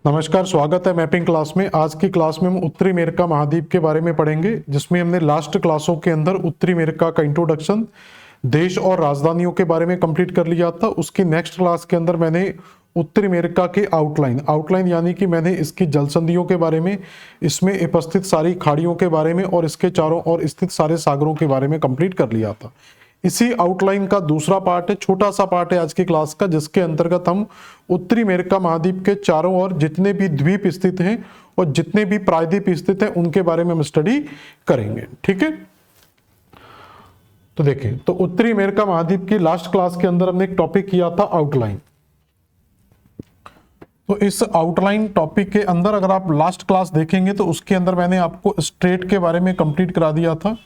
नमस्कार, स्वागत है मैपिंग क्लास में। आज की क्लास में हम उत्तरी अमेरिका महाद्वीप के बारे में पढ़ेंगे, जिसमें हमने लास्ट क्लासों के अंदर उत्तरी अमेरिका का इंट्रोडक्शन, देश और राजधानियों के बारे में कंप्लीट कर लिया था। उसकी नेक्स्ट क्लास के अंदर मैंने उत्तरी अमेरिका के आउटलाइन यानी कि मैंने इसकी जलसंधियों के बारे में, इसमें उपस्थित सारी खाड़ियों के बारे में और इसके चारों ओर स्थित सारे सागरों के बारे में कंप्लीट कर लिया था। इसी आउटलाइन का दूसरा पार्ट है, छोटा सा पार्ट है आज की क्लास का, जिसके अंतर्गत हम उत्तरी अमेरिका महाद्वीप के चारों ओर जितने भी द्वीप स्थित हैं और जितने भी प्रायद्वीप स्थित हैं उनके बारे में हम स्टडी करेंगे। ठीक है, तो देखें, तो उत्तरी अमेरिका महाद्वीप की लास्ट क्लास के अंदर हमने एक टॉपिक किया था आउटलाइन। तो इस आउटलाइन टॉपिक के अंदर अगर आप लास्ट क्लास देखेंगे तो उसके अंदर मैंने आपको स्ट्रेट के बारे में कंप्लीट करा दिया था,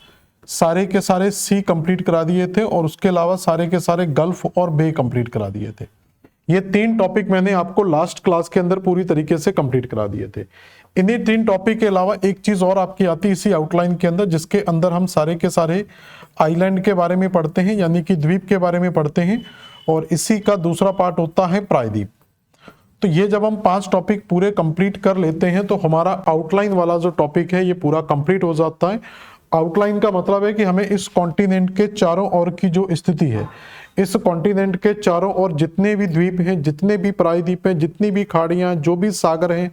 सारे के सारे सी कंप्लीट करा दिए थे और उसके अलावा सारे के सारे गल्फ और बे कंप्लीट करा दिए थे। ये तीन टॉपिक मैंने आपको लास्ट क्लास के अंदर पूरी तरीके से कंप्लीट करा दिए थे। इन्हीं तीन टॉपिक के अलावा एक चीज और आपकी आती है इसी आउटलाइन के अंदर, जिसके अंदर हम सारे के सारे आइलैंड के बारे में पढ़ते हैं, यानी कि द्वीप के बारे में पढ़ते हैं, और इसी का दूसरा पार्ट होता है प्रायद्वीप। तो ये जब हम 5 टॉपिक पूरे कंप्लीट कर लेते हैं तो हमारा आउटलाइन वाला जो टॉपिक है ये पूरा कंप्लीट हो जाता है। आउटलाइन का मतलब है कि हमें इस कॉन्टिनेंट के चारों ओर की जो स्थिति है, इस कॉन्टिनेंट के चारों ओर जितने भी द्वीप हैं, जितने भी प्रायद्वीप हैं, जितनी भी खाड़ियां, जो भी सागर हैं,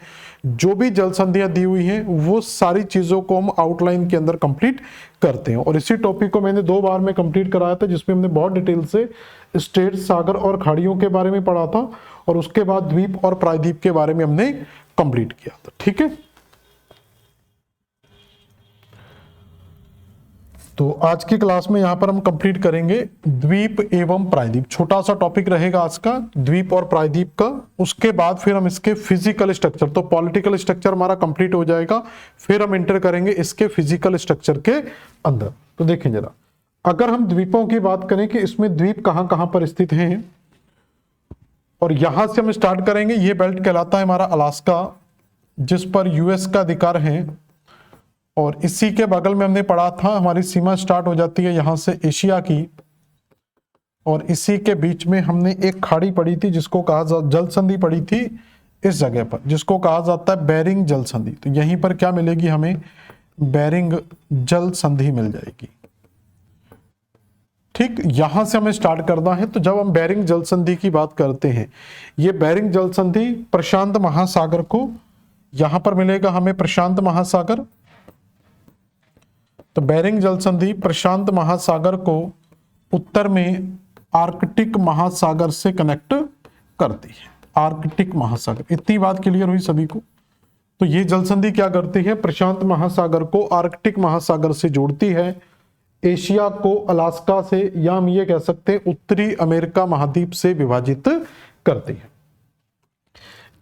जो भी जल संधियां दी हुई हैं, वो सारी चीजों को हम आउटलाइन के अंदर कंप्लीट करते हैं। और इसी टॉपिक को मैंने 2 बार में कंप्लीट कराया था, जिसमें हमने बहुत डिटेल से स्टेट, सागर और खाड़ियों के बारे में पढ़ा था, और उसके बाद द्वीप और प्रायद्वीप के बारे में हमने कंप्लीट किया था। ठीक है, तो आज की क्लास में यहां पर हम कंप्लीट करेंगे द्वीप एवं प्रायद्वीप। छोटा सा टॉपिक रहेगा आज का, द्वीप और प्रायद्वीप का। उसके बाद फिर हम इसके फिजिकल स्ट्रक्चर, तो पॉलिटिकल स्ट्रक्चर हमारा कंप्लीट हो जाएगा, फिर हम एंटर करेंगे इसके फिजिकल स्ट्रक्चर के अंदर। तो देखें जरा, अगर हम द्वीपों की बात करें कि इसमें द्वीप कहां कहां पर स्थित हैं, और यहां से हम स्टार्ट करेंगे। ये बेल्ट कहलाता है हमारा अलास्का, जिस पर यूएस का अधिकार है, और इसी के बगल में हमने पढ़ा था हमारी सीमा स्टार्ट हो जाती है यहां से एशिया की, और इसी के बीच में हमने एक खाड़ी पढ़ी थी जिसको कहा जल संधि पढ़ी थी इस जगह पर, जिसको कहा जाता है बेरिंग जल संधि। तो यहीं पर क्या मिलेगी हमें, बेरिंग जल संधि मिल जाएगी। ठीक, यहां से हमें स्टार्ट करना है। तो जब हम बेरिंग जल संधि की बात करते हैं, ये बेरिंग जल संधि प्रशांत महासागर को, यहां पर मिलेगा हमें प्रशांत महासागर। तो बेरिंग जल संधि प्रशांत महासागर को उत्तर में आर्कटिक महासागर से कनेक्ट करती है। आर्कटिक महासागर, इतनी बात क्लियर हुई सभी को। तो ये जल संधि क्या करती है, प्रशांत महासागर को आर्कटिक महासागर से जोड़ती है, एशिया को अलास्का से, या हम ये कह सकते हैं उत्तरी अमेरिका महाद्वीप से विभाजित करती है।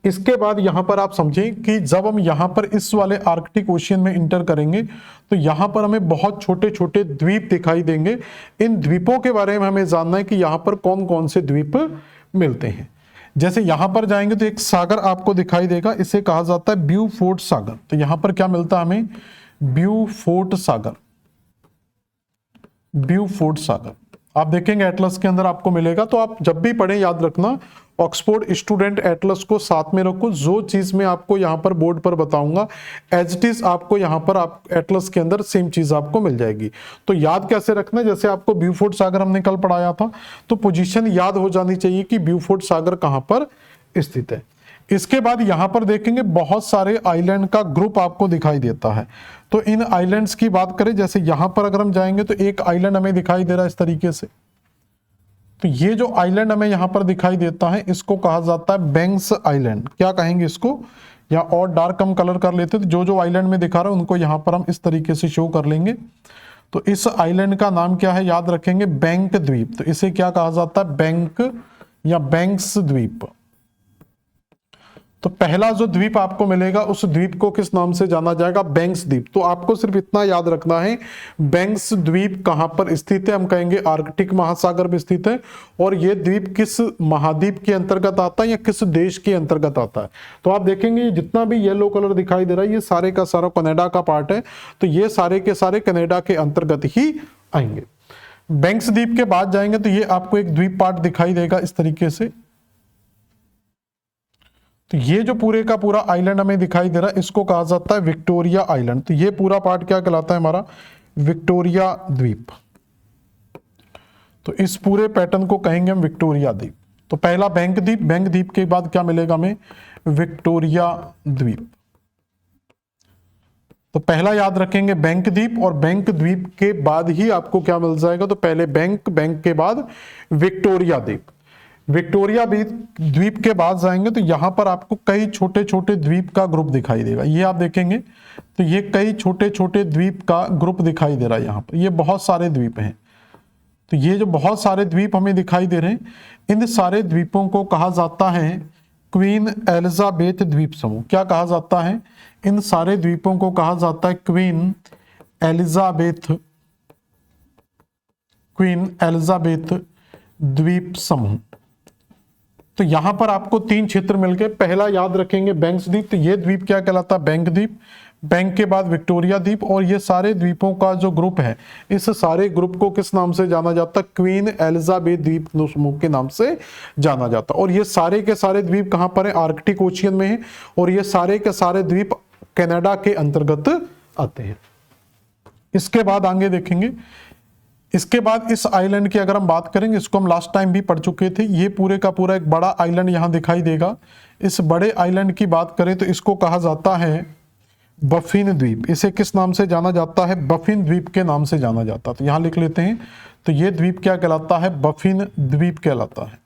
इसके बाद यहां पर आप समझें कि जब हम यहां पर इस वाले आर्कटिक ओशियन में इंटर करेंगे तो यहां पर हमें बहुत छोटे छोटे द्वीप दिखाई देंगे। इन द्वीपों के बारे में हमें जानना है कि यहां पर कौन कौन से द्वीप मिलते हैं। जैसे यहां पर जाएंगे तो एक सागर आपको दिखाई देगा, इसे कहा जाता है ब्यूफोर्ट सागर। तो यहां पर क्या मिलता है हमें, ब्यूफोर्ट सागर। ब्यूफोर्ट सागर आप देखेंगे एटलस के अंदर आपको मिलेगा। तो आप जब भी पढ़ें याद रखना, ऑक्सफोर्ड स्टूडेंट एटलस को साथ में रखो। जो चीज मैं आपको यहां पर बोर्ड पर बताऊंगा एज इट इज आपको यहां पर आप एटलस के अंदर सेम चीज आपको मिल जाएगी। तो याद कैसे रखना है, जैसे आपको ब्यूफोर्ट सागर हमने कल पढ़ाया था, तो पोजीशन याद हो जानी चाहिए कि ब्यूफोर्ट सागर कहां पर स्थित है। इसके बाद यहां पर देखेंगे बहुत सारे आइलैंड का ग्रुप आपको दिखाई देता है। तो इन आइलैंड्स की बात करें, जैसे यहां पर अगर हम जाएंगे तो एक आइलैंड हमें दिखाई दे रहा है इस तरीके से। तो ये जो आइलैंड हमें यहां पर दिखाई देता है इसको कहा जाता है बैंक्स आइलैंड। क्या कहेंगे इसको, या और डार्क हम कलर कर लेते, तो जो आइलैंड में दिखा रहा है उनको यहां पर हम इस तरीके से शो कर लेंगे। तो इस आइलैंड का नाम क्या है, याद रखेंगे बैंक द्वीप। तो इसे क्या कहा जाता है, बैंक या बैंक्स द्वीप। तो पहला जो द्वीप आपको मिलेगा उस द्वीप को किस नाम से जाना जाएगा, बैंक्स द्वीप। तो आपको सिर्फ इतना याद रखना है, बैंक्स द्वीप कहां पर स्थित है, हम कहेंगे आर्कटिक महासागर में स्थित है। और यह द्वीप किस महाद्वीप के अंतर्गत आता है या किस देश के अंतर्गत आता है। तो आप देखेंगे जितना भी येलो कलर दिखाई दे रहा है ये सारे का सारा कनाडा का पार्ट है। तो ये सारे के सारे कनाडा के अंतर्गत ही आएंगे। बैंक्स द्वीप के बाद जाएंगे तो ये आपको एक द्वीप पार्ट दिखाई देगा इस तरीके से। तो ये जो पूरे का पूरा आइलैंड हमें दिखाई दे रहा है इसको कहा जाता है विक्टोरिया आइलैंड। तो ये पूरा पार्ट क्या कहलाता है हमारा, विक्टोरिया द्वीप। तो इस पूरे पैटर्न को कहेंगे हम विक्टोरिया द्वीप। तो पहला बैंक द्वीप, बैंक द्वीप के बाद क्या मिलेगा हमें, विक्टोरिया द्वीप। तो पहला याद रखेंगे बैंक द्वीप, और बैंक द्वीप के बाद ही आपको क्या मिल जाएगा, तो पहले बैंक, बैंक के बाद विक्टोरिया द्वीप। विक्टोरिया द्वीप के बाद जाएंगे तो यहां पर आपको कई छोटे छोटे द्वीप का ग्रुप दिखाई देगा। ये आप देखेंगे तो ये कई छोटे छोटे द्वीप का ग्रुप दिखाई दे रहा है। यहां पर ये बहुत सारे द्वीप हैं। तो ये जो बहुत सारे द्वीप हमें दिखाई दे रहे हैं, इन सारे द्वीपों को कहा जाता है क्वीन एलिजाबेथ द्वीप समूह। क्या कहा जाता है, इन सारे द्वीपों को कहा जाता है क्वीन एलिजाबेथ, क्वीन एलिजाबेथ द्वीप समूह। तो यहां पर आपको तीन क्षेत्र मिल गए। पहला याद रखेंगे बैंक द्वीप, तो ये द्वीप क्या कहलाता है, बैंक द्वीप। बैंक के बाद विक्टोरिया द्वीप, और ये सारे द्वीपों का जो ग्रुप है, इस सारे ग्रुप को किस नाम से जाना जाता है, क्वीन एलिजाबेथ द्वीप समूह के नाम से जाना जाता है। और ये सारे के सारे द्वीप कहां पर है, आर्कटिक ओशियन में है, और ये सारे के सारे द्वीप कनाडा के अंतर्गत आते हैं। इसके बाद आगे देखेंगे, इसके बाद इस आइलैंड की अगर हम बात करेंगे, इसको हम लास्ट टाइम भी पढ़ चुके थे। ये पूरे का पूरा एक बड़ा आइलैंड यहां दिखाई देगा। इस बड़े आइलैंड की बात करें तो इसको कहा जाता है बफिन द्वीप। इसे किस नाम से जाना जाता है, बफिन द्वीप के नाम से जाना जाता है। तो यहां लिख लेते हैं, तो ये द्वीप क्या कहलाता है, बफिन द्वीप कहलाता है।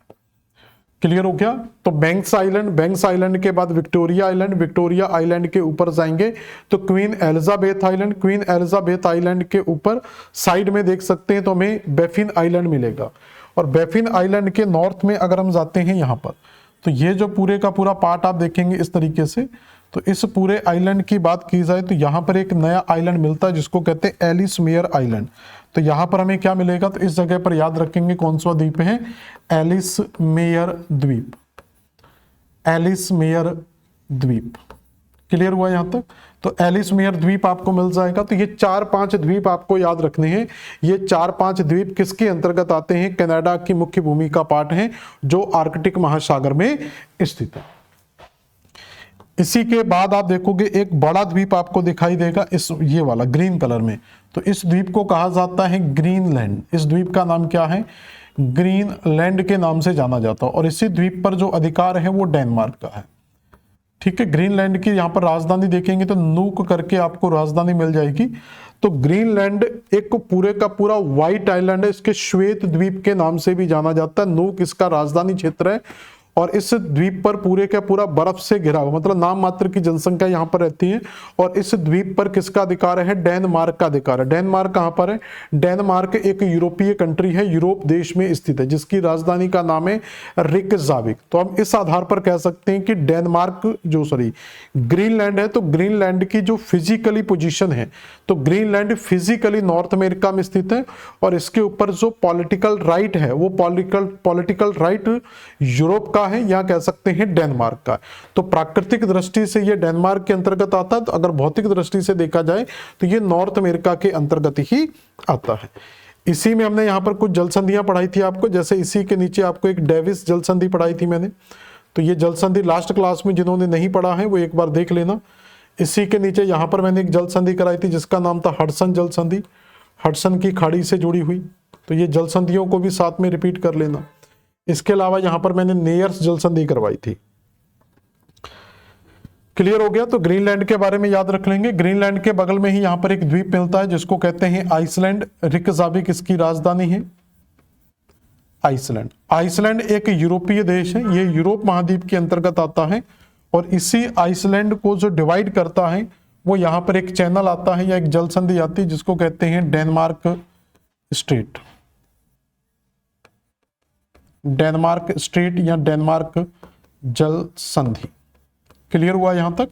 क्लियर हो गया। तो बैंक्स आइलैंड, बैंक्स आइलैंड के बाद विक्टोरिया आइलैंड, विक्टोरिया आइलैंड के ऊपर जाएंगे तो queen Elizabeth island, queen Elizabeth island के ऊपर साइड में देख सकते हैं तो हमें बैफिन आइलैंड मिलेगा। और बैफिन आइलैंड के नॉर्थ में अगर हम जाते हैं यहां पर, तो ये जो पूरे का पूरा पार्ट आप देखेंगे इस तरीके से। तो इस पूरे आइलैंड की बात की जाए तो यहां पर एक नया आइलैंड मिलता है जिसको कहते हैं एलिस मेयर आइलैंड। तो यहां पर हमें क्या मिलेगा, तो इस जगह पर याद रखेंगे कौन सा द्वीप है, एलिस मेयर द्वीप, एलिस मेयर द्वीप। क्लियर हुआ यहां तक। तो एलिस मेयर द्वीप आपको मिल जाएगा। तो ये 4-5 द्वीप आपको याद रखने हैं। ये 4-5 द्वीप किसके अंतर्गत आते हैं, कनाडा की मुख्य भूमि का पार्ट है जो आर्कटिक महासागर में स्थित है। इसी के बाद आप देखोगे एक बड़ा द्वीप आपको दिखाई देगा, इस ये वाला ग्रीन कलर में। तो इस द्वीप को कहा जाता है ग्रीनलैंड। इस द्वीप का नाम क्या है, ग्रीनलैंड के नाम से जाना जाता है। और इसी द्वीप पर जो अधिकार है वो डेनमार्क का है। ठीक है। ग्रीनलैंड की यहाँ पर राजधानी देखेंगे तो नूक करके आपको राजधानी मिल जाएगी। तो ग्रीनलैंड एक पूरे का पूरा व्हाइट आइलैंड है, इसके श्वेत द्वीप के नाम से भी जाना जाता है। नूक इसका राजधानी क्षेत्र है, और इस द्वीप पर पूरे का पूरा बर्फ से घिरा हुआ, मतलब नाम मात्र की जनसंख्या यहां पर रहती है। और इस द्वीप पर किसका अधिकार है, डेनमार्क का अधिकार है। डेनमार्क कहां पर है, डेनमार्क एक यूरोपीय कंट्री है, यूरोप देश में स्थित है, जिसकी राजधानी का नाम है रिकजाविक। तो हम इस आधार पर कह सकते हैं कि डेनमार्क ग्रीनलैंड है, तो ग्रीनलैंड की जो फिजिकली पोजीशन है, तो ग्रीनलैंड फिजिकली नॉर्थ अमेरिका में स्थित है। और इसके ऊपर जो पॉलिटिकल राइट है वो पॉलिटिकल राइट यूरोप का है, या कह सकते हैं डेनमार्क का। तो प्राकृतिक दृष्टि से ये डेनमार्क के अंतर्गत आता है, तो अगर भौतिक दृष्टि से देखा जाए तो ये नॉर्थ अमेरिका के अंतर्गत ही आता है। इसी में हमने यहाँ पर कुछ जल संधियां पढ़ाई थी आपको, जैसे इसी के नीचे आपको एक डेविस जल संधि पढ़ाई थी मैंने। तो ये जल संधि लास्ट क्लास में जिन्होंने नहीं पढ़ा है वो एक बार देख लेना। इसी के नीचे यहाँ पर मैंने एक जल संधि कराई थी जिसका नाम था हडसन जल संधि, हडसन की खाड़ी से जुड़ी हुई। तो ये जल संधियों को भी साथ में रिपीट कर लेना। इसके अलावा यहां पर मैंने नेयर्स जल संधि करवाई थी। क्लियर हो गया। तो ग्रीनलैंड के बारे में याद रख लेंगे। ग्रीनलैंड के बगल में ही यहां पर एक द्वीप मिलता है जिसको कहते हैं आइसलैंड। रिकजाविक इसकी राजधानी है आइसलैंड। आइसलैंड एक यूरोपीय देश है, ये यूरोप महाद्वीप के अंतर्गत आता है। और इसी आइसलैंड को जो डिवाइड करता है वो यहां पर एक चैनल आता है या एक जल संधि आती है जिसको कहते हैं डेनमार्क स्ट्रेट, डेनमार्क स्ट्रेट या डेनमार्क जल संधि। क्लियर हुआ यहां तक।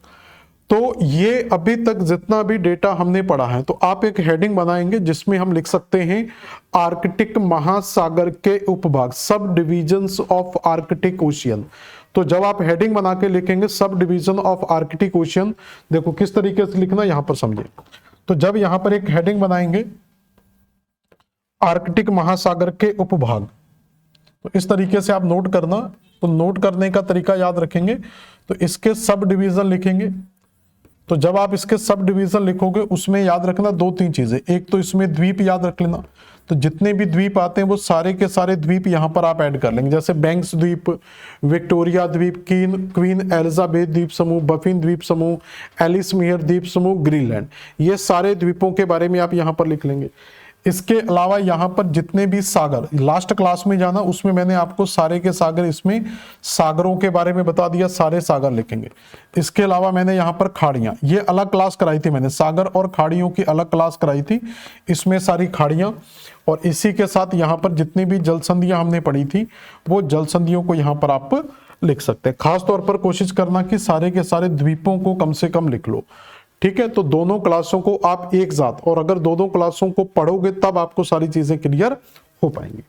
तो ये अभी तक जितना भी डेटा हमने पढ़ा है, तो आप एक हेडिंग बनाएंगे जिसमें हम लिख सकते हैं आर्कटिक महासागर के उपभाग, सब डिविजन्स ऑफ आर्कटिक ओशियन। तो जब आप हेडिंग बना के लिखेंगे sub division of Arctic ocean, देखो किस तरीके से लिखना यहां पर समझिए। तो जब यहां पर एक हेडिंग बनाएंगे आर्कटिक महासागर के उपभाग, तो इस तरीके से आप नोट करना तो नोट करने का तरीका याद रखेंगे, तो इसके सब डिवीजन लिखेंगे। तो जब आप इसके सब डिवीजन लिखोगे उसमें याद रखना दो तीन चीजें, एक तो इसमें द्वीप याद रख लेना, तो जितने भी द्वीप आते हैं वो सारे के सारे द्वीप यहां पर आप ऐड कर लेंगे, जैसे बैंक्स द्वीप, विक्टोरिया द्वीप, क्वीन एलिजाबेथ द्वीप समूह, बफिन द्वीप समूह, एलिसमियर द्वीप समूह, ग्रीनलैंड, ये सारे द्वीपों के बारे में आप यहां पर लिख लेंगे। इसके अलावा यहां पर जितने भी सागर, लास्ट क्लास में जाना उसमें मैंने आपको सारे के सागर, इसमें सागरों के बारे में बता दिया, सारे सागर लिखेंगे। इसके अलावा मैंने यहां पर खाड़ियां, ये अलग क्लास कराई थी मैंने, सागर और खाड़ियों की अलग क्लास कराई थी, इसमें सारी खाड़ियां, और इसी के साथ यहां पर जितनी भी जल संधियां हमने पढ़ी थी वो जल संधियों को यहां पर आप लिख सकते हैं। खास तौर पर कोशिश करना कि सारे के सारे द्वीपों को कम से कम लिख लो, ठीक है। तो दोनों क्लासों को आप एक साथ, और अगर दोनों क्लासों को पढ़ोगे तब आपको सारी चीजें क्लियर हो पाएंगी।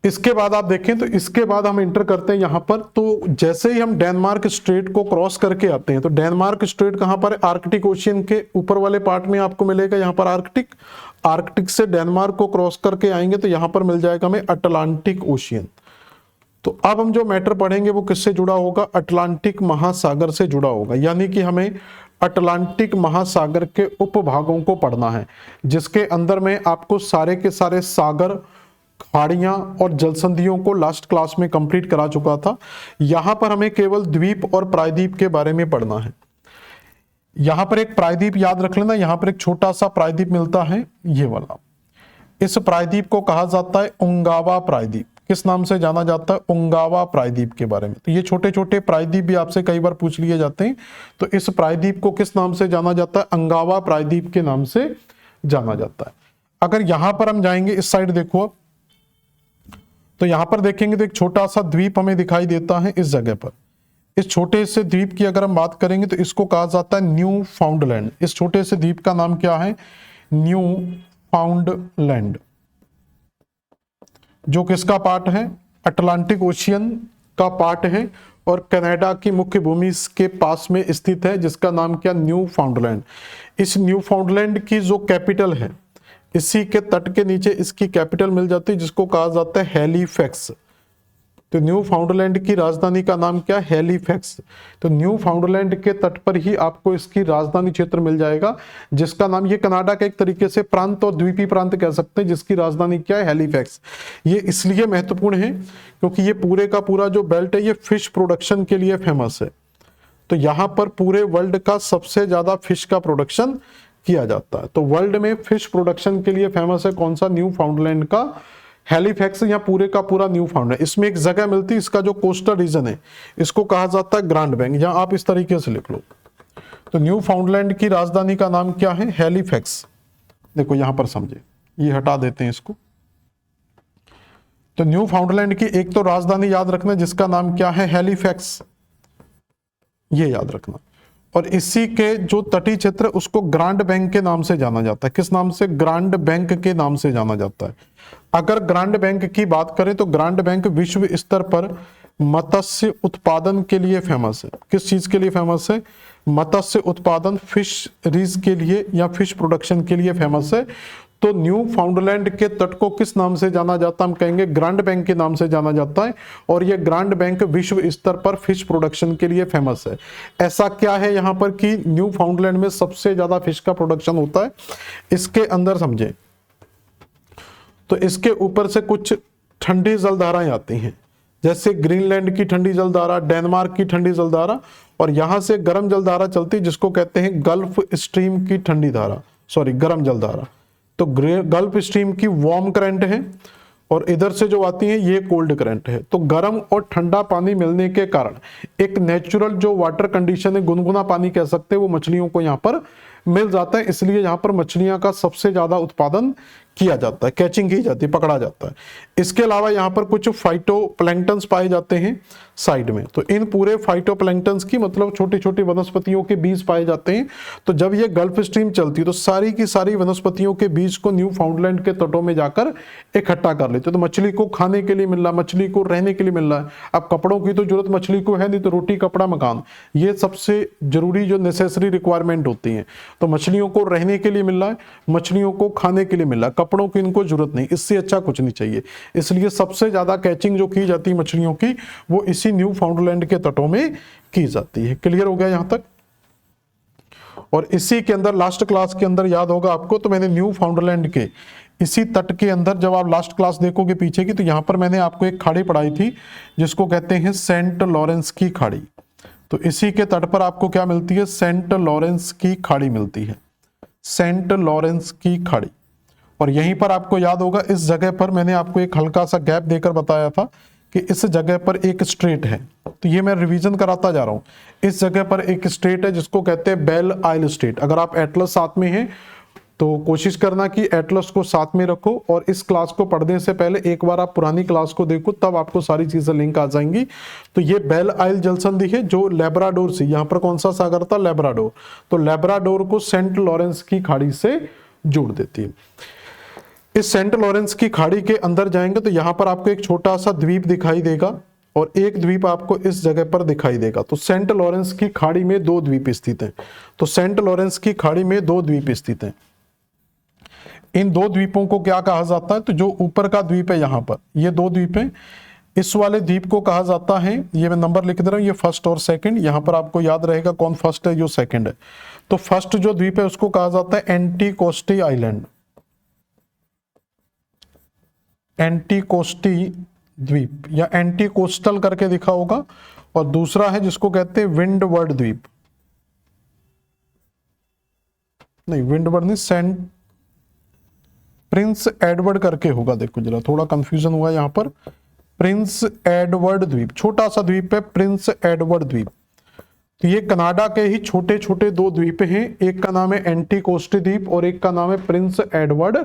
इसके बाद आप देखें तो इसके बाद हम इंटर करते हैं यहां पर, तो जैसे ही हम डेनमार्क स्ट्रेट को क्रॉस करके आते हैं, तो डेनमार्क स्ट्रेट कहां पर है, आर्कटिक ओशियन के ऊपर वाले पार्ट में आपको मिलेगा यहां पर आर्कटिक। आर्कटिक से डेनमार्क को क्रॉस करके आएंगे तो यहां पर मिल जाएगा हमें अटलांटिक ओशियन। तो अब हम जो मैटर पढ़ेंगे वो किससे जुड़ा होगा, अटलांटिक महासागर से जुड़ा होगा, यानी कि हमें अटलांटिक महासागर के उपभागों को पढ़ना है, जिसके अंदर में आपको सारे के सारे सागर, खाड़ियां और जलसंधियों को लास्ट क्लास में कंप्लीट करा चुका था। यहां पर हमें केवल द्वीप और प्रायद्वीप के बारे में पढ़ना है। यहां पर एक प्रायद्वीप याद रख लेना, यहां पर एक छोटा सा प्रायद्वीप मिलता है, ये वाला। इस प्रायद्वीप को कहा जाता है उंगावा प्रायद्वीप। किस नाम से जाना जाता है, उंगावा प्रायद्वीप के बारे में। तो ये छोटे छोटे प्रायद्वीप भी आपसे कई बार पूछ लिए जाते हैं, तो इस प्रायद्वीप को किस नाम से जाना जाता है, अंगावा प्रायद्वीप के नाम से जाना जाता है। अगर यहां पर हम जाएंगे, इस साइड देखो अब, तो यहां पर देखेंगे तो एक छोटा सा द्वीप हमें दिखाई देता है इस जगह पर। इस छोटे से द्वीप की अगर हम बात करेंगे तो इसको कहा जाता है न्यू फाउंडलैंड। इस छोटे से द्वीप का नाम क्या है, न्यू फाउंडलैंड, जो किसका पार्ट है, अटलांटिक ओशियन का पार्ट है और कनाडा की मुख्य भूमि के पास में स्थित है, जिसका नाम क्या, न्यू फाउंडलैंड। इस न्यू फाउंडलैंड की जो कैपिटल है, इसी के तट के नीचे इसकी कैपिटल मिल जाती है, जिसको कहा जाता है हैलीफैक्स। तो न्यू फाउंडलैंड की राजधानी का नाम क्या, हैलीफैक्स। तो न्यू फाउंडलैंड के तट पर ही आपको इसकी राजधानी क्षेत्र मिल जाएगा, जिसका नाम, ये कनाडा का एक तरीके से प्रांत और द्वीपीय प्रांत कह सकते हैं, जिसकी राजधानी क्या है, हैलीफैक्स। ये इसलिए महत्वपूर्ण है क्योंकि ये पूरे का पूरा जो बेल्ट है ये फिश प्रोडक्शन के लिए फेमस है। तो यहां पर पूरे वर्ल्ड का सबसे ज्यादा फिश का प्रोडक्शन किया जाता है। तो वर्ल्ड में फिश प्रोडक्शन के लिए फेमस है कौन सा, न्यू फाउंडलैंड का हैलीफैक्स, या पूरे का पूरा न्यू फाउंडलैंड। इसमें एक जगह मिलती है, इसका जो कोस्टल रीजन है इसको कहा जाता है ग्रांड बैंक, या आप इस तरीके से लिख लो। तो न्यू फाउंडलैंड की राजधानी का नाम क्या है, हैलीफैक्स। देखो यहां पर समझे, ये हटा देते हैं इसको। तो न्यू फाउंडलैंड की एक तो राजधानी याद रखना जिसका नाम क्या है, हैलीफैक्स, ये याद रखना। और इसी के जो तटीय क्षेत्र उसको ग्रांड बैंक के नाम से जाना जाता है। किस नाम से, ग्रांड बैंक के नाम से जाना जाता है। अगर ग्रांड बैंक की बात करें तो ग्रांड बैंक विश्व स्तर पर मत्स्य उत्पादन के लिए फेमस है। किस चीज के लिए फेमस है, मत्स्य उत्पादन, फिशरीज के लिए या फिश प्रोडक्शन के लिए फेमस है। तो न्यू फाउंडलैंड के तट को किस नाम से जाना जाता है, हम कहेंगे ग्रांड बैंक के नाम से जाना जाता है। और यह ग्रांड बैंक विश्व स्तर पर फिश प्रोडक्शन के लिए फेमस है। ऐसा क्या है यहां पर कि न्यू फाउंडलैंड में सबसे ज्यादा फिश का प्रोडक्शन होता है, इसके अंदर समझे तो इसके ऊपर से कुछ ठंडी जलधाराएं आती हैं, जैसे ग्रीनलैंड की ठंडी जलधारा, डेनमार्क की ठंडी जलधारा, और यहां से गर्म जलधारा चलती है जिसको कहते हैं गल्फ स्ट्रीम की ठंडी धारा, सॉरी गर्म जलधारा। तो गल्फ स्ट्रीम की वार्म करंट है और इधर से जो आती है ये कोल्ड करंट है। तो गर्म और ठंडा पानी मिलने के कारण एक नेचुरल जो वाटर कंडीशन है, गुनगुना पानी कह सकते हैं, वो मछलियों को यहाँ पर मिल जाता है। इसलिए यहाँ पर मछलियां का सबसे ज्यादा उत्पादन किया जाता है, कैचिंग की जाती है, पकड़ा जाता है। इसके अलावा यहाँ पर कुछ फाइटोप्लैंक्टन्स पाए जाते हैं साइड में। तो इन पूरे फाइटोप्लैंक्टन्स की मतलब छोटी छोटी वनस्पतियों के बीज पाए जाते हैं। तो जब ये गल्फ स्ट्रीम चलती है तो सारी की सारी वनस्पतियों के बीज को न्यू फाउंडलैंड के तटों में जाकर इकट्ठा कर लेते हैं। तो मछली को खाने के लिए मिल रहा, मछली को रहने के लिए मिल रहा है। अब कपड़ों की तो जरूरत मछली को है नहीं, तो रोटी, कपड़ा, मकान, ये सबसे जरूरी जो नेसेसरी रिक्वायरमेंट होती है। तो मछलियों को रहने के लिए मिल रहा है, मछलियों को खाने के लिए मिल रहा है, कपड़ों की इनको जरूरत नहीं, इससे अच्छा कुछ नहीं चाहिए। इसलिए सबसे ज्यादा कैचिंग जो की जाती है मछलियों की वो इसी न्यू फाउंडलैंड के तटों में की जाती है। क्लियर हो गया यहां तक? और इसी के अंदर लास्ट क्लास के अंदर याद होगा आपको, तो मैंने न्यू फाउंडलैंड के इसी तट के अंदर जब आप लास्ट क्लास देखोगे पीछे की, तो यहां पर मैंने आपको एक खाड़ी पढ़ाई थी जिसको कहते हैं सेंट लॉरेंस की खाड़ी। तो इसी के तट पर आपको क्या मिलती है? सेंट लॉरेंस की खाड़ी मिलती है, सेंट लॉरेंस की खाड़ी। और यहीं पर आपको याद होगा इस जगह पर मैंने आपको एक हल्का सा गैप देकर बताया था कि इस जगह पर एक स्ट्रेट है। तो ये मैं रिवीजन कराता जा रहा हूं। इस जगह पर एक स्ट्रेट है जिसको कहते हैं बेल आइल स्ट्रेट। अगर आप एटलस साथ में है तो कोशिश करना कि एटलस को साथ में रखो, और इस क्लास को पढ़ने से पहले एक बार आप पुरानी क्लास को देखो, तब आपको सारी चीजें लिंक आ जाएंगी। तो ये बेल आइल जल संधि है जो लेब्राडोर से, यहां पर कौन सा सागर था? लेब्राडोर। तो लेब्राडोर को सेंट लॉरेंस की खाड़ी से जोड़ देती है। इस सेंट लॉरेंस की खाड़ी के अंदर जाएंगे तो यहां पर आपको एक छोटा सा द्वीप दिखाई देगा, और एक द्वीप आपको इस जगह पर दिखाई देगा। तो सेंट लॉरेंस की खाड़ी में दो द्वीप स्थित हैं। तो सेंट लॉरेंस की खाड़ी में दो द्वीप स्थित हैं। इन दो द्वीपों को क्या कहा जाता है? तो जो ऊपर का द्वीप है यहां पर, ये दो द्वीप हैं, इस वाले द्वीप को कहा जाता है, ये मैं नंबर लिख दे रहा हूं, ये फर्स्ट और सेकंड। यहां पर आपको याद रहेगा कौन फर्स्ट है, जो सेकंड है। तो फर्स्ट जो द्वीप है उसको कहा जाता है एंटीकोस्टी आइलैंड, एंटीकोस्टी द्वीप, या एंटीकोस्टल करके लिखा होगा। और दूसरा है जिसको कहते हैं विंडवर्ड द्वीप, नहीं विंडवर्ड नहीं, सेंट प्रिंस एडवर्ड करके होगा। देखो जरा थोड़ा कंफ्यूजन हुआ यहां पर। प्रिंस एडवर्ड द्वीप, छोटा सा द्वीप है प्रिंस एडवर्ड द्वीप। तो ये कनाडा के ही छोटे छोटे दो द्वीप हैं, एक का नाम है एंटीकोस्टी द्वीप और एक का नाम है प्रिंस एडवर्ड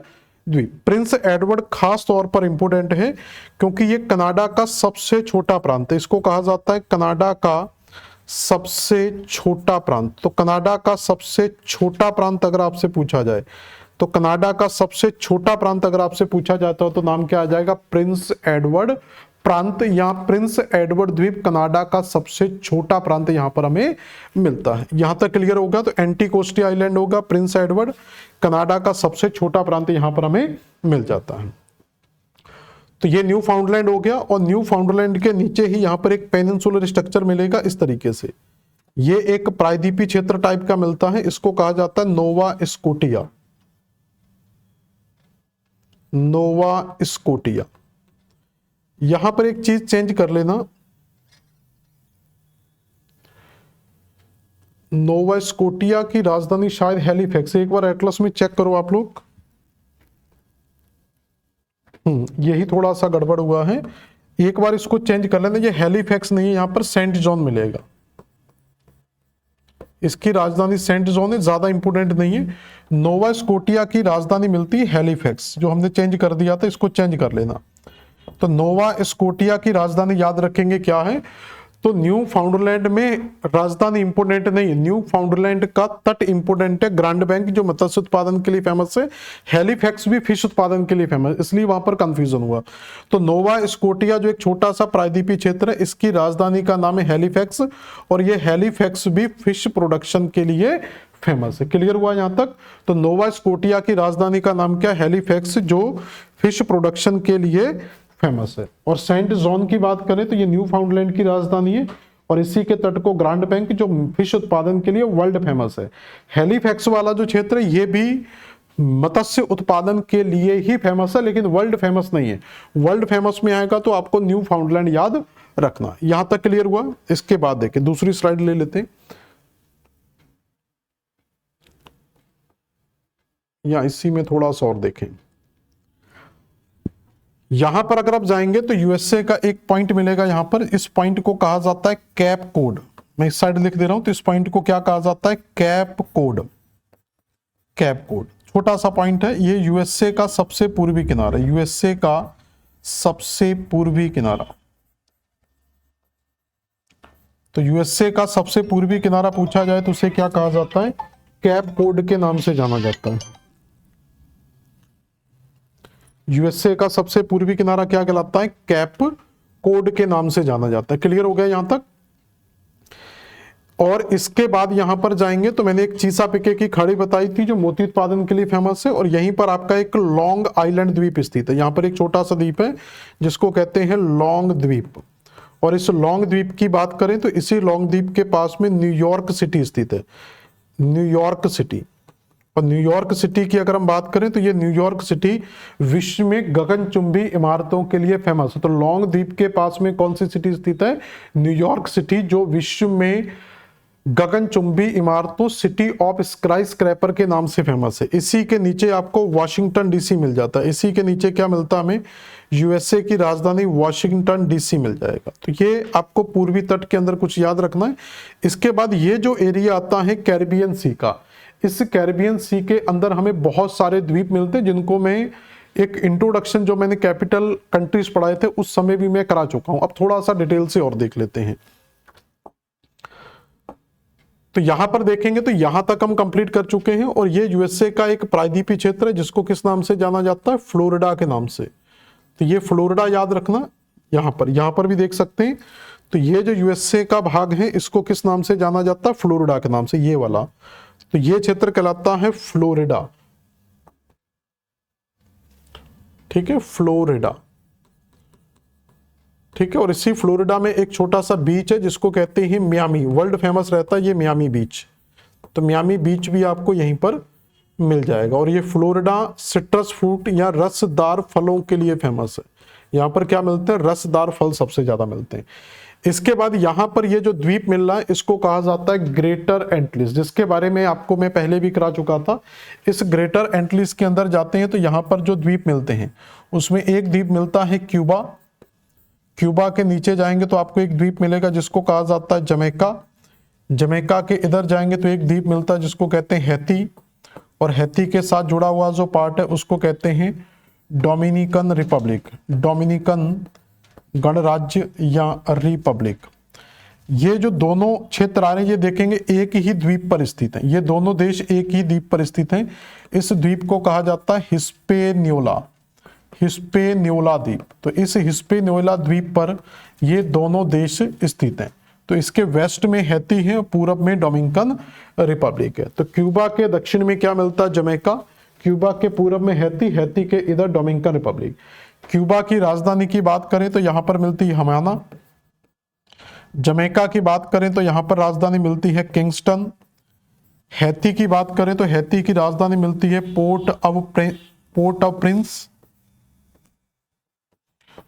द्वीप। प्रिंस एडवर्ड खास तौर पर इंपोर्टेंट है क्योंकि ये कनाडा का सबसे छोटा प्रांत है। इसको कहा जाता है कनाडा का सबसे छोटा प्रांत। तो कनाडा का सबसे छोटा प्रांत अगर आपसे पूछा जाए, तो कनाडा का सबसे छोटा प्रांत अगर आपसे पूछा जाता हो तो नाम क्या आ जाएगा? प्रिंस एडवर्ड प्रांत, या प्रिंस एडवर्ड द्वीप कनाडा का सबसे छोटा प्रांत यहां पर हमें मिलता है। यहां तक क्लियर होगा? तो एंटीकोस्टी आइलैंड होगा, प्रिंस एडवर्ड, कनाडा का सबसे छोटा प्रांत यहां पर हमें मिल जाता है। तो ये न्यू फाउंडलैंड हो गया, और न्यू फाउंडलैंड के नीचे ही यहां पर एक पेनिनसुलर स्ट्रक्चर मिलेगा इस तरीके से। ये एक प्रायद्वीपीय क्षेत्र टाइप का मिलता है, इसको कहा जाता है नोवा स्कोटिया, नोवा स्कोटिया। यहां पर एक चीज चेंज कर लेना, नोवा स्कोटिया की राजधानी शायद हैलिफैक्स। एक बार एटलस में चेक करो आप लोग। यही थोड़ा सा गड़बड़ हुआ है, एक बार इसको चेंज कर लेना। ये हैलिफैक्स नहीं है, यहां पर सेंट जॉन मिलेगा। इसकी राजधानी सेंट जॉन है, ज्यादा इंपोर्टेंट नहीं है। नोवा स्कोटिया की राजधानी मिलती है हैलिफैक्स, जो हमने चेंज कर दिया था, इसको चेंज कर लेना। तो नोवा स्कोटिया की राजधानी याद रखेंगे क्या है? तो न्यू फाउंडलैंड में राजधानी इंपोर्टेंट नहीं है, न्यू फाउंडलैंड का तट इंपोर्टेंट है। ग्रांड बैंक जो मत्स्य उत्पादन के लिए फेमस है, हैलिफैक्स भी फिश उत्पादन के लिए फेमस, इसलिए वहां पर कंफ्यूजन हुआ। तो नोवा स्कोटिया जो एक छोटा सा प्रायद्वीपीय क्षेत्र है, इसकी राजधानी का नाम है हैलिफैक्स, और ये हैलिफैक्स भी फिश प्रोडक्शन के लिए फेमस है। क्लियर हुआ यहां तक? तो नोवा स्कोटिया की राजधानी का नाम क्या? हैलिफैक्स, जो फिश प्रोडक्शन के लिए फेमस है। और सेंट जॉन की बात करें तो ये न्यू फाउंडलैंड की राजधानी है, और इसी के तट को ग्रांड बैंक जो फिश उत्पादन के लिए वर्ल्ड फेमस है। हैलिफैक्स वाला जो क्षेत्र है ये भी मत्स्य उत्पादन के लिए ही फेमस है, लेकिन वर्ल्ड फेमस नहीं है। वर्ल्ड फेमस में आएगा तो आपको न्यू फाउंडलैंड याद रखना। यहां तक क्लियर हुआ? इसके बाद देखें, दूसरी स्लाइड ले लेते हैं, या इसी में थोड़ा सा और देखें। यहां पर अगर आप जाएंगे तो यूएसए का एक पॉइंट मिलेगा यहां पर, इस पॉइंट को कहा जाता है कैप कोड। मैं इस साइड लिख दे रहा हूं, तो इस पॉइंट को क्या कहा जाता है? Cap code. कैप कोड छोटा सा पॉइंट है, ये यूएसए का सबसे पूर्वी किनारा, यूएसए का सबसे पूर्वी किनारा। तो यूएसए का सबसे पूर्वी किनारा पूछा जाए तो उसे क्या कहा जाता है? कैप कोड के नाम से जाना जाता है। यूएसए का सबसे पूर्वी किनारा क्या कहलाता है? कैप कोड के नाम से जाना जाता है। क्लियर हो गया यहां तक? और इसके बाद यहां पर जाएंगे तो मैंने एक चीसा पिके की खाड़ी बताई थी जो मोती उत्पादन के लिए फेमस है, और यहीं पर आपका एक लॉन्ग आइलैंड द्वीप स्थित है। यहां पर एक छोटा सा द्वीप है जिसको कहते हैं लॉन्ग द्वीप, और इस लॉन्ग द्वीप की बात करें तो इसी लॉन्ग द्वीप के पास में न्यूयॉर्क सिटी स्थित है, न्यूयॉर्क सिटी। और न्यूयॉर्क सिटी की अगर हम बात करें तो ये न्यूयॉर्क सिटी विश्व में गगनचुंबी इमारतों के लिए फेमस है। तो लॉन्ग द्वीप के पास में कौन सी सिटी स्थित है? न्यूयॉर्क सिटी, जो विश्व में गगनचुंबी इमारतों, सिटी ऑफ स्काई स्क्रैपर के नाम से फेमस है। इसी के नीचे आपको वॉशिंगटन डीसी मिल जाता है। इसी के नीचे क्या मिलता है हमें? यूएसए की राजधानी वॉशिंगटन डीसी मिल जाएगा। तो ये आपको पूर्वी तट के अंदर कुछ याद रखना है। इसके बाद ये जो एरिया आता है कैरिबियन सी का, इस कैरिबियन सी के अंदर हमें बहुत सारे द्वीप मिलते हैं जिनको मैं एक इंट्रोडक्शन जो मैंने कैपिटल कंट्रीज पढ़ाए थे उस समय भी मैं करा चुका हूं। अब थोड़ा सा डिटेल से और देख लेते हैं। तो यहां पर देखेंगे तो यहां तक हम कंप्लीट कर चुके हैं, और ये यूएसए का एक प्रायद्वीपीय क्षेत्र है जिसको किस नाम से जाना जाता है? फ्लोरिडा के नाम से। तो ये फ्लोरिडा याद रखना। यहां पर भी देख सकते हैं। तो ये जो यूएसए का भाग है इसको किस नाम से जाना जाता है? फ्लोरिडा के नाम से, ये वाला। तो ये क्षेत्र कहलाता है फ्लोरिडा। ठीक है, फ्लोरिडा। ठीक है, और इसी फ्लोरिडा में एक छोटा सा बीच है जिसको कहते हैं मियामी। वर्ल्ड फेमस रहता है ये मियामी बीच। तो मियामी बीच भी आपको यहीं पर मिल जाएगा। और ये फ्लोरिडा सिट्रस फ्रूट या रसदार फलों के लिए फेमस है। यहाँ पर क्या मिलते हैं? रसदार फल सबसे ज्यादा मिलते हैं। इसके बाद यहाँ पर ये जो द्वीप मिल रहा है इसको कहा जाता है ग्रेटर एंटलिस, जिसके बारे में आपको मैं पहले भी करा चुका था। इस ग्रेटर एंटलिस के अंदर जाते हैं तो यहाँ पर जो द्वीप मिलते हैं उसमें एक द्वीप मिलता है क्यूबा। क्यूबा के नीचे जाएंगे तो आपको एक द्वीप मिलेगा जिसको कहा जाता है जमैका। जमैका के इधर जाएंगे तो एक द्वीप मिलता है जिसको कहते हैं हैती, और हैती के साथ जुड़ा हुआ जो पार्ट है उसको कहते हैं डोमिनिकन रिपब्लिक, डोमिनिकन गणराज्य या रिपब्लिक। ये जो दोनों क्षेत्र आ रहे हैं ये देखेंगे एक ही द्वीप पर स्थित हैं। ये दोनों देश एक ही द्वीप पर स्थित हैं। इस द्वीप को कहा जाता है हिस्पेनियोला, हिस्पेनियोला द्वीप। तो इस हिस्पेनियोला द्वीप पर ये दोनों देश स्थित हैं। तो इसके वेस्ट में हैती है, पूरब में डोमिनिकन रिपब्लिक है। तो क्यूबा के दक्षिण में क्या मिलता है? जमैका। क्यूबा के पूरब में हैती, हैती के इधर डोमिनिकन रिपब्लिक। क्यूबा की राजधानी की बात करें तो यहां पर मिलती है हवाना। जमैका की बात करें तो यहां पर राजधानी मिलती है किंगस्टन। हैती की बात करें तो हैती की राजधानी मिलती है पोर्ट ऑफ प्रिंस।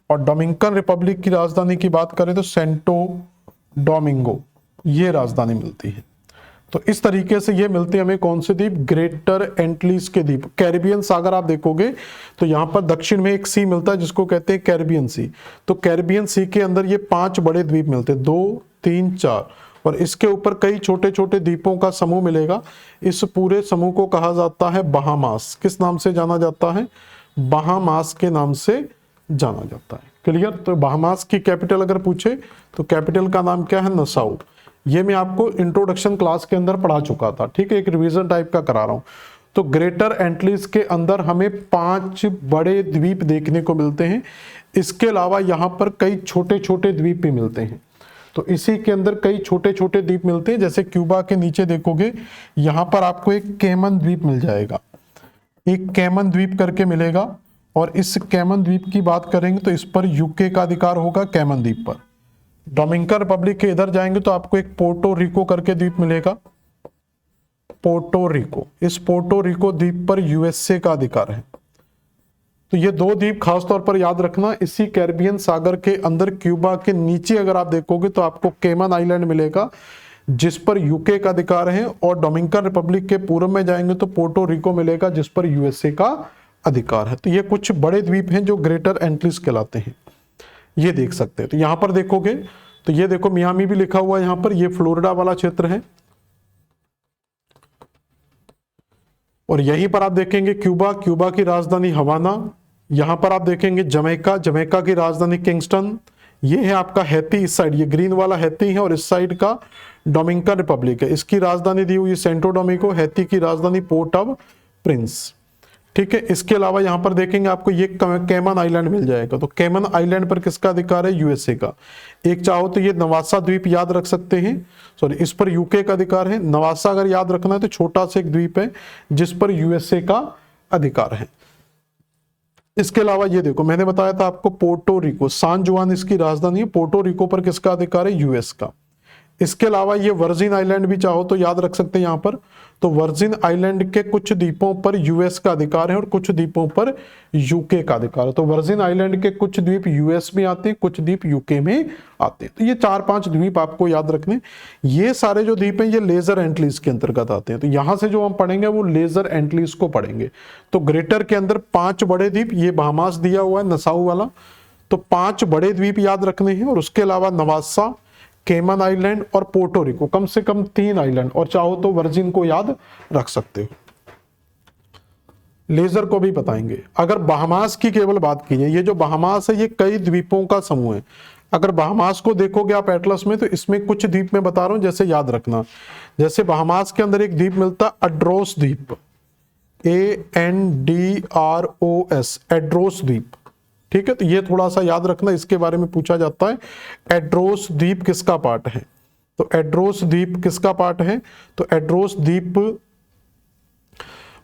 और डोमिनिकन रिपब्लिक की राजधानी की बात करें तो सेंटो डोमिंगो, ये राजधानी मिलती है। तो इस तरीके से ये मिलते हैं हमें कौन से द्वीप? ग्रेटर एंटलिस के द्वीप। कैरिबियन सागर आप देखोगे तो यहां पर दक्षिण में एक सी मिलता है जिसको कहते हैं कैरिबियन सी। तो कैरिबियन सी के अंदर ये 5 बड़े द्वीप मिलते हैं, 2, 3, 4, और इसके ऊपर कई छोटे छोटे द्वीपों का समूह मिलेगा। इस पूरे समूह को कहा जाता है बहामास। किस नाम से जाना जाता है? बहामास के नाम से जाना जाता है। क्लियर? तो बहामास की कैपिटल अगर पूछे तो कैपिटल का नाम क्या है? नसाउ। ये मैं आपको इंट्रोडक्शन क्लास के अंदर पढ़ा चुका था। ठीक है, एक रिवीजन टाइप का करा रहा हूं। तो ग्रेटर एंटलिस के अंदर हमें 5 बड़े द्वीप देखने को मिलते हैं। इसके अलावा यहाँ पर कई छोटे छोटे द्वीप भी मिलते हैं। तो इसी के अंदर कई छोटे छोटे द्वीप मिलते हैं। जैसे क्यूबा के नीचे देखोगे यहाँ पर आपको एक कैमन द्वीप मिल जाएगा, एक कैमन द्वीप करके मिलेगा। और इस कैमन द्वीप की बात करेंगे तो इस पर यूके का अधिकार होगा कैमन द्वीप पर। डोमिनिकन रिपब्लिक के इधर जाएंगे तो आपको एक पोर्टो रिको करके द्वीप मिलेगा, पोर्टो रिको। इस पोर्टो रिको द्वीप पर यूएसए का अधिकार है। तो ये 2 द्वीप खासतौर पर याद रखना। इसी कैरिबियन सागर के अंदर क्यूबा के नीचे अगर आप देखोगे तो आपको कैमन आइलैंड मिलेगा जिस पर यूके का अधिकार है, और डोमिनिकन रिपब्लिक के पूर्व में जाएंगे तो पोर्टो रिको मिलेगा जिस पर यूएसए का अधिकार है। तो ये कुछ बड़े द्वीप हैं जो ग्रेटर एंटलिस कहलाते हैं, ये देख सकते हैं। तो यहां पर देखोगे तो ये देखो मियामी भी लिखा हुआ है यहां पर, ये फ्लोरिडा वाला क्षेत्र है। और यहीं पर आप देखेंगे क्यूबा, क्यूबा की राजधानी हवाना। यहां पर आप देखेंगे जमैका, जमैका की राजधानी किंगस्टन। ये है आपका हैती, इस साइड ये ग्रीन वाला हैती है, और इस साइड का डोमिनिकन रिपब्लिक है। इसकी राजधानी दी हुई सेंटो डोमिंगो। हैती की राजधानी पोर्ट ऑफ प्रिंस। ठीक है। इसके अलावा यहाँ पर देखेंगे आपको ये कैमन आइलैंड मिल जाएगा, तो कैमन आइलैंड पर किसका अधिकार है? यूएसए का। एक चाहो तो ये नवासा द्वीप याद रख सकते हैं, सॉरी इस पर यूके का अधिकार है। नवासा अगर याद रखना है तो छोटा सा एक द्वीप है जिस पर यूएसए का अधिकार है। इसके अलावा ये देखो मैंने बताया था आपको पोर्टो रिको, सान जुआन इसकी राजधानी है, पोर्टो रिको पर किसका अधिकार है? यूएस का। इसके अलावा ये वर्जिन आइलैंड भी चाहो तो याद रख सकते हैं यहाँ पर, तो वर्जिन आइलैंड के कुछ द्वीपों पर यूएस का अधिकार है और कुछ द्वीपों पर यूके का अधिकार है। तो वर्जिन आइलैंड के कुछ द्वीप यूएस में आते हैं, कुछ द्वीप यूके में आते हैं। तो ये 4-5 द्वीप आपको याद रखने। ये सारे जो द्वीप हैं ये लेजर एंटलीज के अंतर्गत आते हैं। तो यहां से जो हम पढ़ेंगे वो लेजर एंटलीज को पढ़ेंगे। तो ग्रेटर के अंदर 5 बड़े द्वीप, ये बहामास दिया हुआ है नसाउ वाला, तो 5 बड़े द्वीप याद रखने हैं। और उसके अलावा नवासा, केमन आइलैंड और पोर्टो रिको, कम से कम 3 आइलैंड, और चाहो तो वर्जिन को याद रख सकते हो। लेजर को भी बताएंगे। अगर बहामास की केवल बात की जाए, ये जो बहामास है ये कई द्वीपों का समूह है। अगर बहामास को देखोगे आप एटलस में तो इसमें कुछ द्वीप मैं बता रहा हूं, जैसे याद रखना, जैसे बहामास के अंदर एक द्वीप मिलता है अड्रोस द्वीप, ANDROS, एड्रोस द्वीप। ठीक है, तो ये थोड़ा सा याद रखना, इसके बारे में पूछा जाता है। एड्रोस द्वीप किसका पार्ट है? तो एड्रोस द्वीप किसका पार्ट है? तो एड्रोस द्वीप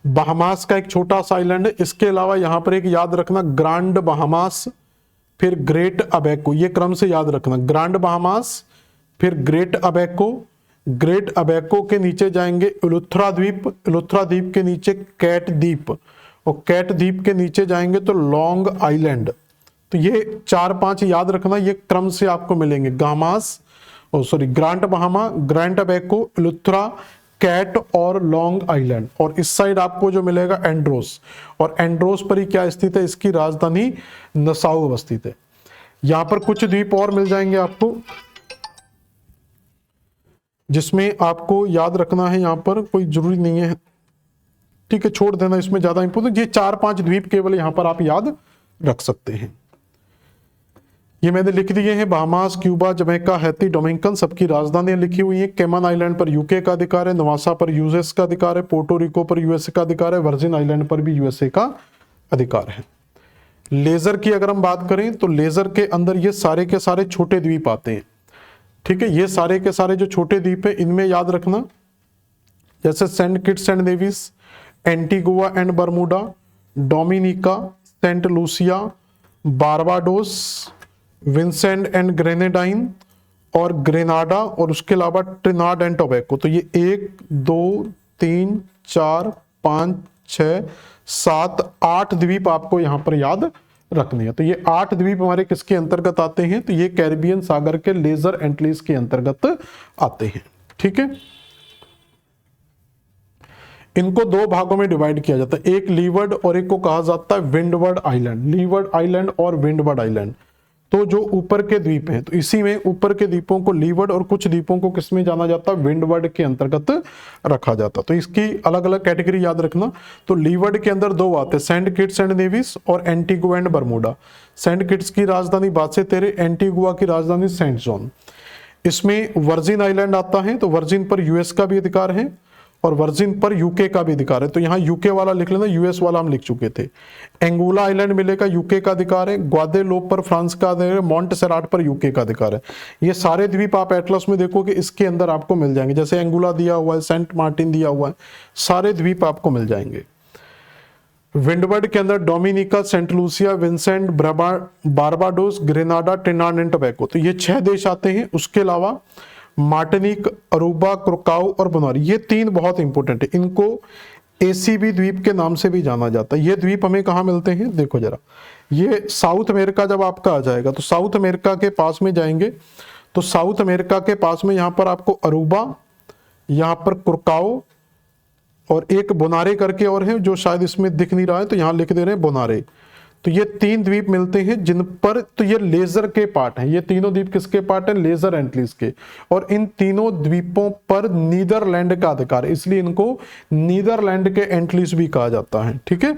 बहामास का एक छोटा सा आइलैंड है। इसके अलावा यहां पर एक याद रखना ग्रांड बहामास, फिर ग्रेट अबेको, ये क्रम से याद रखना, ग्रांड बहामास फिर ग्रेट अबेको, ग्रेट अबेको के नीचे जाएंगे इलुथ्रा द्वीप, इलुथ्रा द्वीप के नीचे कैट द्वीप, और कैट द्वीप के नीचे जाएंगे तो लॉन्ग आइलैंड। तो ये 4-5 याद रखना, ये क्रम से आपको मिलेंगे, गामास, sorry Grant Bahama, Grant Abaco, Eleuthera, Cat और लॉन्ग आइलैंड। और इस साइड आपको जो मिलेगा एंड्रोस, और एंड्रोस पर ही क्या स्थित है? इसकी राजधानी नसाउ अवस्थित है। यहां पर कुछ द्वीप और मिल जाएंगे आपको, जिसमें आपको याद रखना है, यहां पर कोई जरूरी नहीं है, ठीक है छोड़ देना, इसमें ज्यादा इंपोर्टेंट, ये 4-5 द्वीप केवल यहां पर आप याद रख सकते हैं। ये मैंने लिख दिए हैं, Bahamas, Cuba, Jamaica, Haiti, Dominican, सबकी राजधानियां लिखी हुई है। कैमन आइलैंड पर यूके का अधिकार है, नवासा पर यूएस का अधिकार है, पोर्टो रिको पर यूएसए का अधिकार है, वर्जिन आइलैंड पर भी यूएसए का अधिकार है। लेजर की अगर हम बात करें तो लेजर के अंदर ये सारे के सारे छोटे द्वीप आते हैं। ठीक है, ये सारे के सारे जो छोटे द्वीप है इनमें याद रखना, जैसे Saint Kitts and Nevis, Antigua and Bermuda, Dominica, Saint Lucia, Barbados, Vincent and Grenadine और ग्रेनाडा, और उसके अलावा ट्रिनाड एंड टोबैको। तो ये 1 2 3 4 5 6 7 8 द्वीप आपको यहां पर याद रखने हैं। तो ये 8 द्वीप हमारे किसके अंतर्गत आते हैं? तो ये कैरिबियन सागर के लेजर एंटलीज के अंतर्गत आते हैं। ठीक है, इनको 2 भागों में डिवाइड किया जाता है, एक लीवर्ड और एक को कहा जाता है विंडवर्ड आइलैंड। लीवर्ड आइलैंड और विंडवर्ड आइलैंड, तो जो ऊपर के द्वीप हैं, तो इसी में ऊपर के द्वीपों को लीवर्ड और कुछ द्वीपों को किसमें जाना जाता है? विंडवर्ड के अंतर्गत रखा जाता। तो इसकी अलग अलग कैटेगरी याद रखना। तो लीवर्ड के अंदर 2 आते हैं, सेंट किट्स एंड नेविस और Antigua and Bermuda. Saint Kitts की राजधानी बासे तेरे, एंटीगुआ की राजधानी सेंट जॉन। इसमें वर्जिन आइलैंड आता है, तो वर्जिन पर यूएस का भी अधिकार है और वर्जिन पर यूके का भी अधिकार है। तो यहाँ यूके वाला लिख लेना, यूएस वाला हम लिख चुके थे। एंगुला आइलैंड मिलेगा, यूके का अधिकार है। ग्वादेलोप पर फ्रांस का अधिकार है, मोंटसेराट पर यूके का अधिकार है। ये सारे द्वीप आप एटलस में देखोगे इसके अंदर आपको मिल जाएंगे, जैसे एंगुला दिया हुआ है, सेंट मार्टिन दिया हुआ है, सारे द्वीप आपको मिल जाएंगे। विंडवर्ड के अंदर Dominica, Saint Lucia, Vincent, Barbados, Grenada, Trinidad and Tobago, तो ये 6 देश आते हैं। उसके अलावा मार्टिनिक, अरूबा, क्रोकाओ और बोनारी, ये 3 बहुत इंपॉर्टेंट है। इनको एसीबी द्वीप के नाम से भी जाना जाता है। ये द्वीप हमें कहाँ मिलते हैं? देखो जरा, ये साउथ अमेरिका जब आपका आ जाएगा तो साउथ अमेरिका के पास में जाएंगे, तो साउथ अमेरिका के पास में यहाँ पर आपको अरूबा, यहाँ पर क्रोकाओ और एक बोनारे करके और है जो शायद इसमें दिख नहीं रहा है, तो यहाँ लिख दे रहे हैं बोनारे। तो ये 3 द्वीप मिलते हैं जिन पर, तो ये लेजर के पार्ट हैं। ये तीनों द्वीप किसके पार्ट हैं? लेजर एंटलीज के। और इन तीनों द्वीपों पर नीदरलैंड का अधिकार है, इसलिए इनको नीदरलैंड के एंटलीज भी कहा जाता है। ठीक है,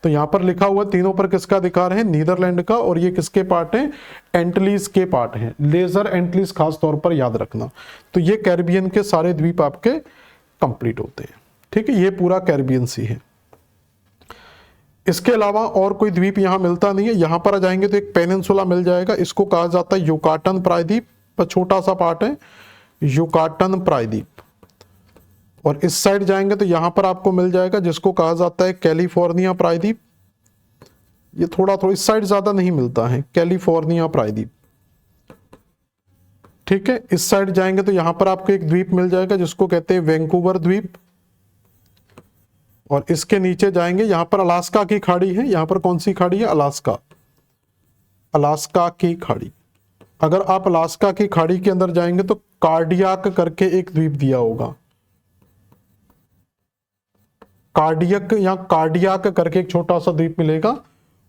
तो यहां पर लिखा हुआ तीनों पर किसका अधिकार है? नीदरलैंड का। और ये किसके पार्ट है? एंटलीज के पार्ट हैं। लेजर एंटलीज खास तौर पर याद रखना। तो ये कैरिबियन के सारे द्वीप आपके कंप्लीट होते हैं। ठीक है, ये पूरा कैरिबियन सी है। इसके अलावा और कोई द्वीप यहाँ मिलता नहीं है। यहाँ पर आ जाएंगे तो एक पेनिनसुला मिल जाएगा, इसको कहा जाता है युकाटन प्रायद्वीप, पर छोटा सा पार्ट है युकाटन प्रायद्वीप। और इस साइड जाएंगे तो यहाँ पर आपको मिल जाएगा जिसको कहा जाता है कैलिफोर्निया प्रायद्वीप। ये थोड़ा इस साइड ज्यादा नहीं मिलता है, कैलिफोर्निया प्रायद्वीप। ठीक है, इस साइड जाएंगे तो यहां पर आपको एक द्वीप मिल जाएगा जिसको कहते हैं वैंकूवर द्वीप। और इसके नीचे जाएंगे, यहां पर अलास्का की खाड़ी है। यहां पर कौन सी खाड़ी है? अलास्का, अलास्का की खाड़ी। अगर आप अलास्का की खाड़ी के अंदर जाएंगे तो कार्डियाक करके एक द्वीप दिया होगा, कार्डियक या कार्डियाक करके एक छोटा सा द्वीप मिलेगा।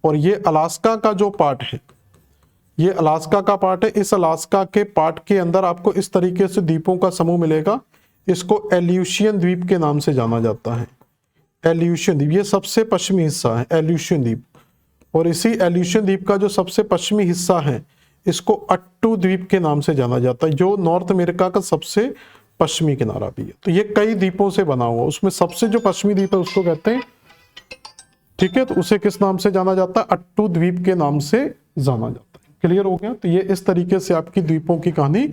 और ये अलास्का का जो पार्ट है, ये अलास्का का पार्ट है। इस अलास्का के पार्ट के अंदर आपको इस तरीके से द्वीपों का समूह मिलेगा, इसको एल्यूशियन द्वीप के नाम से जाना जाता है। एल्यूशियन द्वीप, ये सबसे पश्चिमी हिस्सा है एल्यूशियन द्वीप। और इसी एल्यूशियन द्वीप का जो सबसे पश्चिमी हिस्सा है इसको अट्टू द्वीप के नाम से जाना जाता है, जो नॉर्थ अमेरिका का सबसे पश्चिमी किनारा भी है। तो ये कई द्वीपों से बना हुआ, उसमें सबसे जो पश्चिमी द्वीप है उसको कहते हैं, ठीक है, तो उसे किस नाम से जाना जाता है? अट्टू द्वीप के नाम से जाना जाता है। क्लियर हो गया? तो ये इस तरीके से आपकी द्वीपों की कहानी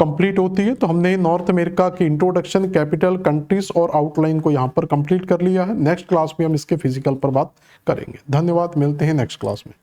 कंप्लीट होती है। तो हमने नॉर्थ अमेरिका की इंट्रोडक्शन, कैपिटल, कंट्रीज और आउटलाइन को यहाँ पर कंप्लीट कर लिया है। नेक्स्ट क्लास में हम इसके फिजिकल पर बात करेंगे। धन्यवाद, मिलते हैं नेक्स्ट क्लास में।